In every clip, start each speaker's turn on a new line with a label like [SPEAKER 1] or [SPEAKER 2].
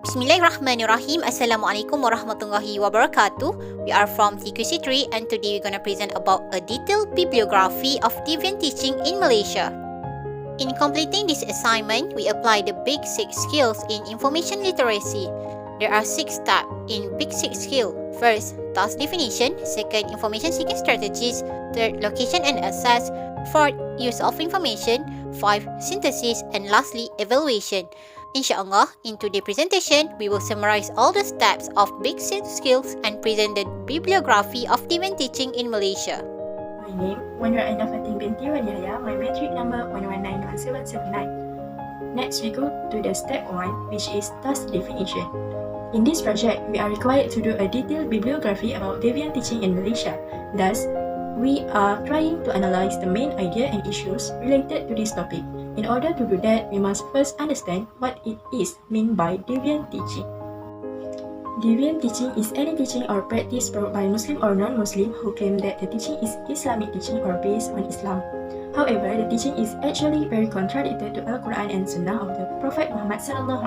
[SPEAKER 1] Bismillahirrahmanirrahim. Assalamualaikum warahmatullahi wabarakatuh. We are from TQC3 and today we're going to present about a detailed bibliography of Deviant teaching in Malaysia. In completing this assignment, we apply the Big 6 skills in information literacy. There are 6 steps in Big 6 skill. First, task definition. Second, information seeking strategies. Third, location and access. Fourth, use of information. 5, synthesis. And lastly, evaluation. Inshallah, in today's presentation, we will summarize all the steps of Big 6 skills and present the bibliography of Deviant teaching in Malaysia.
[SPEAKER 2] My name, Wanra Aina FATIN binti YAHYA, my matric number 1191779. Next we go to the step 1, which is task definition. In this project, we are required to do a detailed bibliography about Deviant teaching in Malaysia. Thus, we are trying to analyze the main idea and issues related to this topic. In order to do that, we must first understand what it is meant by Deviant teaching. Deviant teaching is any teaching or practice brought by Muslim or non-Muslim who claim that the teaching is Islamic teaching or based on Islam. However, the teaching is actually very contradictory to Al-Quran and Sunnah of the Prophet Muhammad SAW.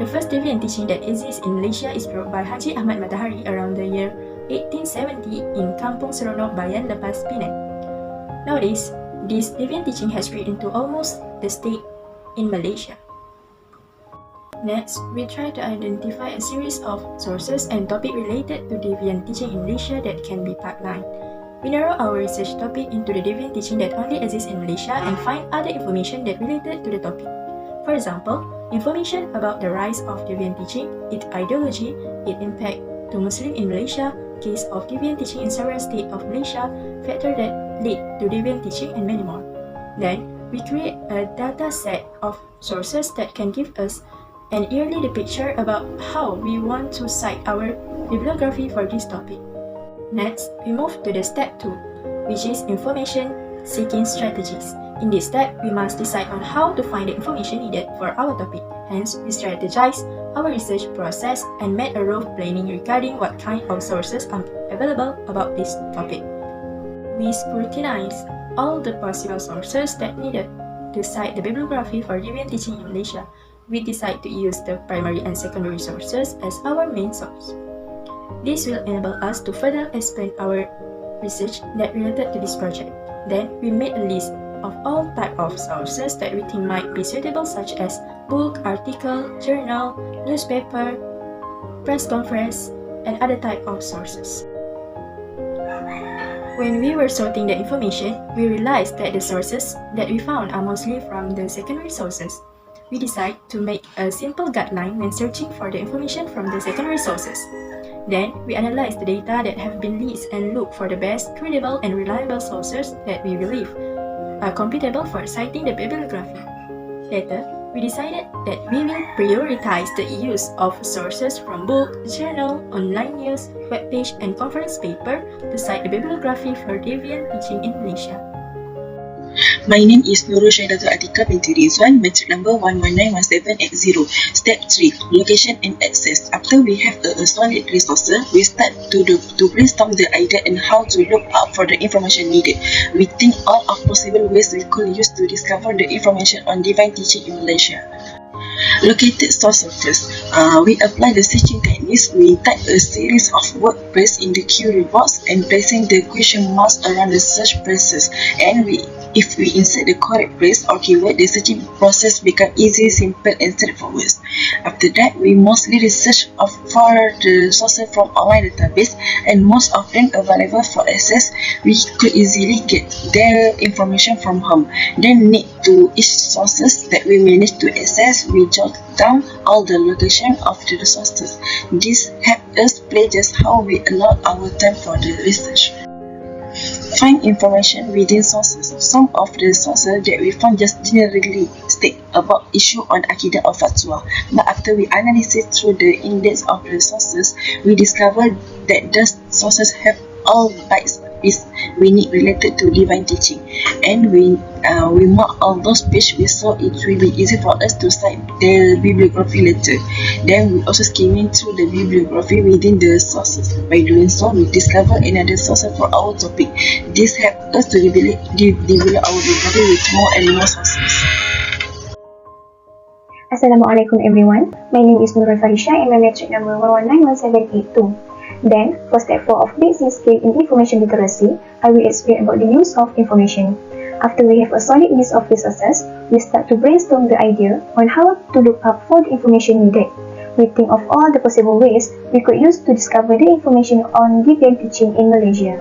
[SPEAKER 2] The first Deviant teaching that exists in Malaysia is brought by Haji Ahmad Matahari around the year 1870 in Kampung Seronok, Bayan Lepas, Penang. Nowadays, this Deviant teaching has spread into almost the state in Malaysia. Next, we try to identify a series of sources and topics related to Deviant teaching in Malaysia that can be pipelined. We narrow our research topic into the Deviant teaching that only exists in Malaysia and find other information that related to the topic. For example, information about the rise of Deviant teaching, its ideology, its impact to Muslim in Malaysia, case of Deviant teaching in several states of Malaysia, factors that lead to Deviant teaching, and many more. Then, we create a data set of sources that can give us an yearly picture about how we want to cite our bibliography for this topic. Next, we move to the step 2, which is information seeking strategies. In this step, we must decide on how to find the information needed for our topic. Hence, we strategize our research process and make a rough planning regarding what kind of sources are available about this topic. We scrutinize all the possible sources that needed to cite the bibliography for Deviant teaching in Malaysia. We decide to use the primary and secondary sources as our main source. This will enable us to further expand our research that related to this project. Then, we made a list of all types of sources that we think might be suitable, such as book, article, journal, newspaper, press conference, and other types of sources. When we were sorting the information, we realized that the sources that we found are mostly from the secondary sources. We decided to make a simple guideline when searching for the information from the secondary sources. Then, we analyze the data that have been leased and look for the best, credible, and reliable sources that we believe are compatible for citing the bibliography. Later, we decided that we will prioritize the use of sources from book, journal, online news, webpage, and conference paper to cite the bibliography for Deviant teaching in Malaysia.
[SPEAKER 3] My name is NURUL ATIQAH binti RIDZUAN, matric number 1191780. Step 3, location and access. After we have a solid resource, we start to brainstorm the idea and how to look up for the information needed. We think all of possible ways we could use to discover the information on Deviant teaching in Malaysia. Located sources first. We apply the searching techniques. We type a series of word press in the query box and placing the question marks around the search phrases. And if we insert the correct phrase or keyword, the searching process becomes easy, simple, and straightforward. After that, we mostly research for the sources from online database, and most of them available for access. We could easily get their information from home. Then need to each sources that we manage to access, we jot down all the location of the resources. This helps us play just how we allot our time for the research. Find information within sources. Some of the sources that we found just generally state about issue on Aqidah or Fatwa, but after we analyze it through the index of the sources, we discover that those sources have all bites we need related to Deviant teaching, and we mark all those pages we saw. It will be easy for us to cite the bibliography later. Then we also skimming through the bibliography within the sources. By doing so, we discover another source for our topic. This helps us to develop our bibliography with more and more sources.
[SPEAKER 4] Assalamualaikum everyone. My name is NURUL FARISHA and my metric number 1191782. Then, for step 4 of basic skill in information literacy, I will explain about the use of information. After we have a solid list of resources, we start to brainstorm the idea on how to look up for the information needed. We think of all the possible ways we could use to discover the information on Deviant teaching in Malaysia.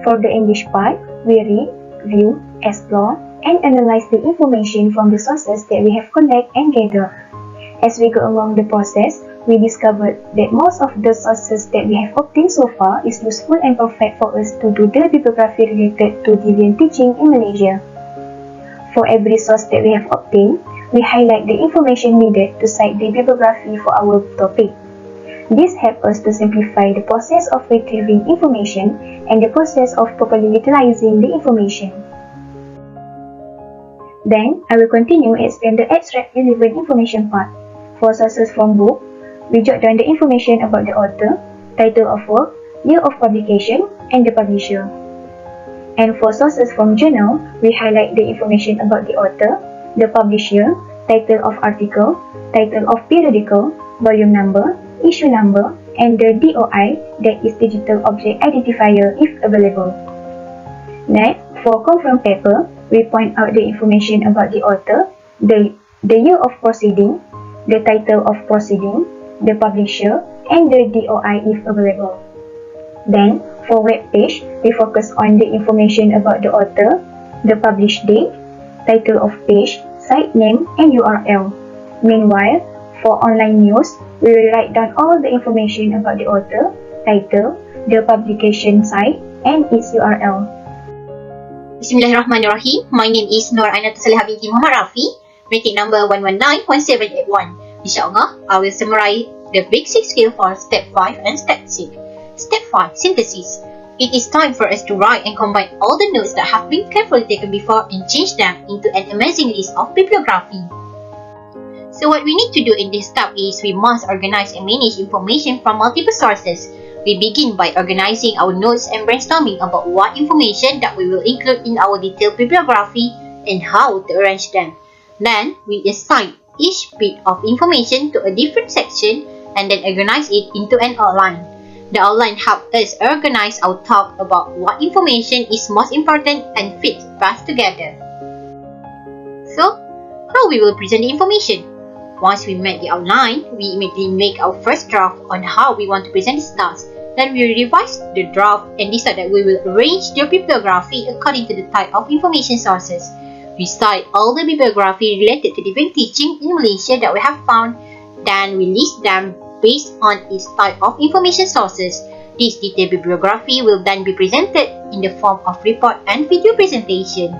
[SPEAKER 4] For the English part, we read, view, explore, and analyze the information from the sources that we have collected and gathered. As we go along the process, we discovered that most of the sources that we have obtained so far is useful and perfect for us to do the bibliography related to Deviant teaching in Malaysia. For every source that we have obtained, we highlight the information needed to cite the bibliography for our topic. This helps us to simplify the process of retrieving information and the process of properly utilizing the information. Then, I will continue and explain the abstract relevant information part. For sources from book, we jot down the information about the author, title of work, year of publication, and the publisher. And for sources from journal, we highlight the information about the author, the publisher, title of article, title of periodical, volume number, issue number, and the DOI, that is Digital Object Identifier, if available. Next, for confirmed paper, we point out the information about the author, the year of proceeding, the title of proceeding, the publisher, and the DOI if available. Then, for web page, we focus on the information about the author, the published date, title of page, site name, and URL. Meanwhile, for online news, we will write down all the information about the author, title, the publication site, and its URL.
[SPEAKER 1] Bismillahirrahmanirrahim. My name is AINATUL Solehah binti Muhammad Rafi, metric number 1191781. Inshallah, I will summarize the basic skill for step 5 and step 6. Step 5, synthesis. It is time for us to write and combine all the notes that have been carefully taken before and change them into an amazing list of bibliography. So what we need to do in this step is we must organize and manage information from multiple sources. We begin by organizing our notes and brainstorming about what information that we will include in our detailed bibliography and how to arrange them. Then, we assign each bit of information to a different section and then organize it into an outline. The outline helps us organize our thought about what information is most important and fits best together. So, how we will present the information? Once we make the outline, we immediately make our first draft on how we want to present the task. Then we revise the draft and decide that we will arrange the bibliography according to the type of information sources. We cite all the bibliography related to Deviant teaching in Malaysia that we have found, then we list them based on its type of information sources. This detailed bibliography will then be presented in the form of report and video presentation.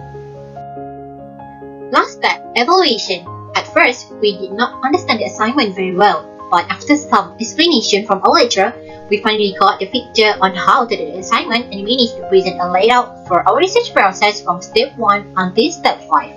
[SPEAKER 1] Last step, evaluation. At first, we did not understand the assignment very well, but after some explanation from our lecturer, we finally got the picture on how to do the assignment and managed to present a layout for our research process from step 1 until step 5.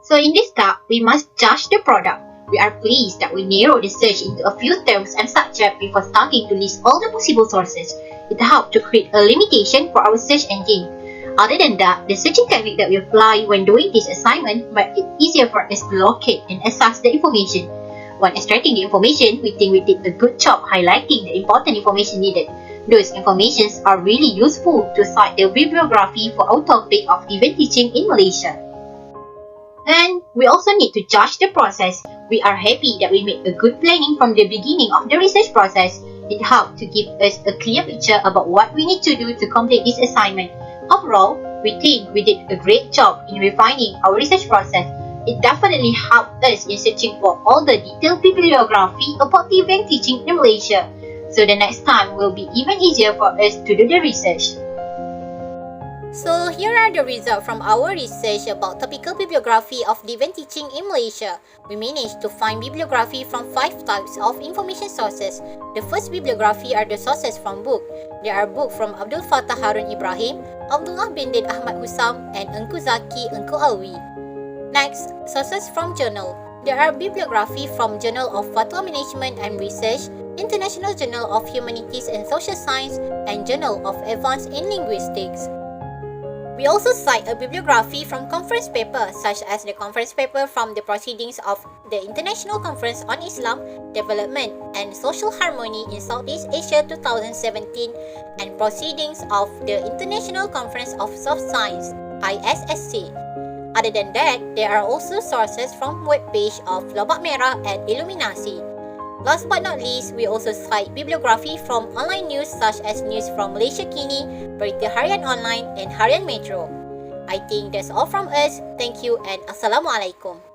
[SPEAKER 1] So in this step, we must judge the product. We are pleased that we narrowed the search into a few terms and subjects before starting to list all the possible sources. It helped to create a limitation for our search engine. Other than that, the searching technique that we apply when doing this assignment made it easier for us to locate and access the information. When extracting the information, we think we did a good job highlighting the important information needed. Those informations are really useful to cite the bibliography for our topic of Deviant teaching in Malaysia. Then, we also need to judge the process. We are happy that we made a good planning from the beginning of the research process. It helped to give us a clear picture about what we need to do to complete this assignment. Overall, we think we did a great job in refining our research process. It definitely helped us in searching for all the detailed bibliography about Deviant teaching in Malaysia. So the next time will be even easier for us to do the research.
[SPEAKER 5] So here are the results from our research about topical bibliography of Deviant teaching in Malaysia. We managed to find bibliography from 5 types of information sources. The first bibliography are the sources from book. There are books from Abdul Fattah Harun Ibrahim, Abdullah bin Din Ahmad Husam, and Engku Zaki Engku Alwi. Next, sources from journal. There are bibliography from Journal of Fatwa Management and Research, International Journal of Humanities and Social Science, and Journal of Advance in Linguistics. We also cite a bibliography from conference paper, such as the conference paper from the proceedings of the International Conference on Islam, Development and Social Harmony in Southeast Asia 2017 and proceedings of the International Conference of Soft Science, ISSC. Other than that, there are also sources from webpage of Lobak Merah and Illuminasi. Last but not least, we also cite bibliography from online news such as news from Malaysia Kini, Berita Harian Online and Harian Metro. I think that's all from us. Thank you and Assalamualaikum.